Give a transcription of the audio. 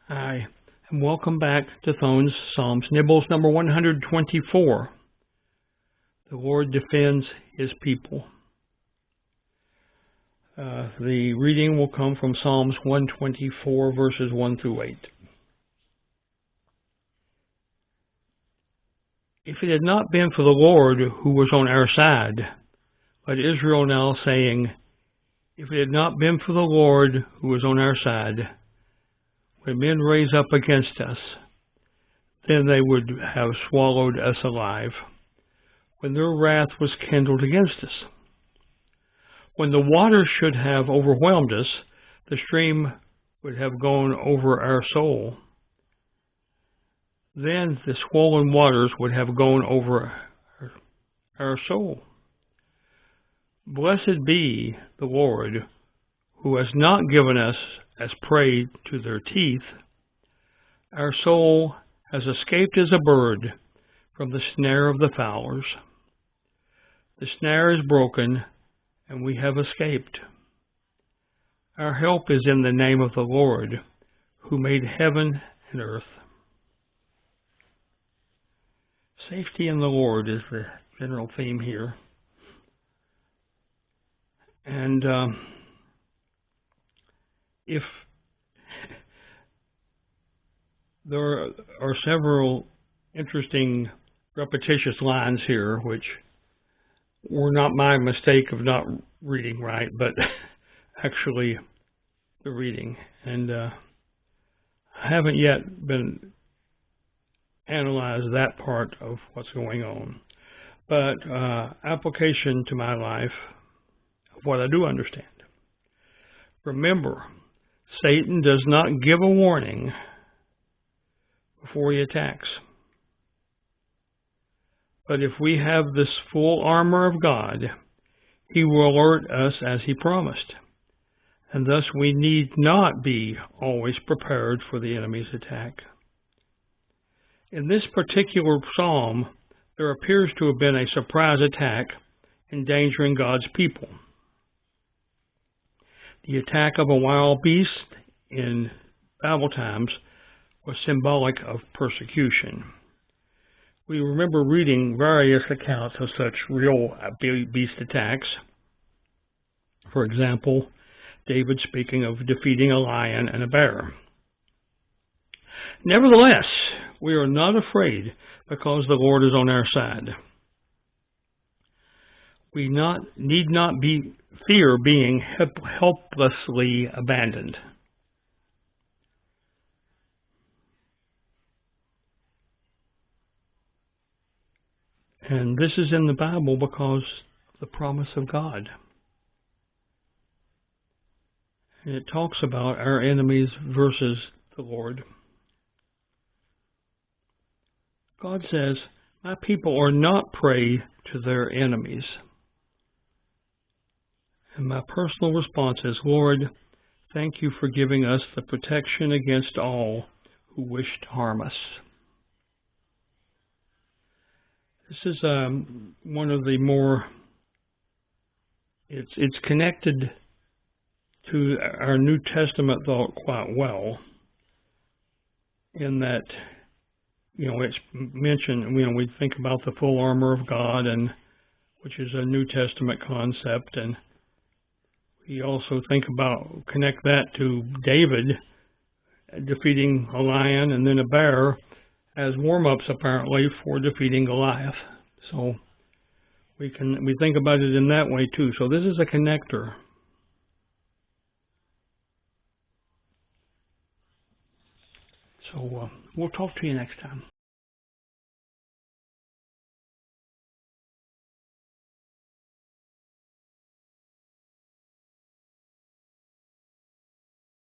Hi, and welcome back to Thone's Psalms. Nibbles number 124. The Lord defends His people. The reading will come from Psalms 124, verses 1 through 8. If it had not been for the Lord who was on our side, let Israel now saying, if it had not been for the Lord who was on our side, when men raise up against us, then they would have swallowed us alive, when their wrath was kindled against us. When the waters should have overwhelmed us, the stream would have gone over our soul. Then the swollen waters would have gone over our soul. Blessed be the Lord, who has not given us as prey to their teeth. Our soul has escaped as a bird from the snare of the fowlers. The snare is broken, and we have escaped. Our help is in the name of the Lord, who made heaven and earth. Safety in the Lord is the general theme here. And if there are several interesting repetitious lines here, which were not my mistake of not reading right, but actually the reading. And I haven't yet been analyzed that part of what's going on. But application to my life of what I do understand. Remember, Satan does not give a warning before he attacks. But if we have this full armor of God, he will alert us as he promised. And thus we need not be always prepared for the enemy's attack. In this particular psalm, there appears to have been a surprise attack endangering God's people. The attack of a wild beast in Bible times was symbolic of persecution. We remember reading various accounts of such real beast attacks. For example, David speaking of defeating a lion and a bear. Nevertheless, we are not afraid because the Lord is on our side. We need not fear being helplessly abandoned. And this is in the Bible because of the promise of God. And it talks about our enemies versus the Lord. God says, my people are not prey to their enemies. And my personal response is, Lord, thank you for giving us the protection against all who wish to harm us. This is one of the more, it's connected to our New Testament thought quite well, in that, it's mentioned, we think about the full armor of God, and which is a New Testament concept, and we also connect that to David defeating a lion and then a bear as warm-ups apparently for defeating Goliath. So we think about it in that way too. So this is a connector. So we'll talk to you next time.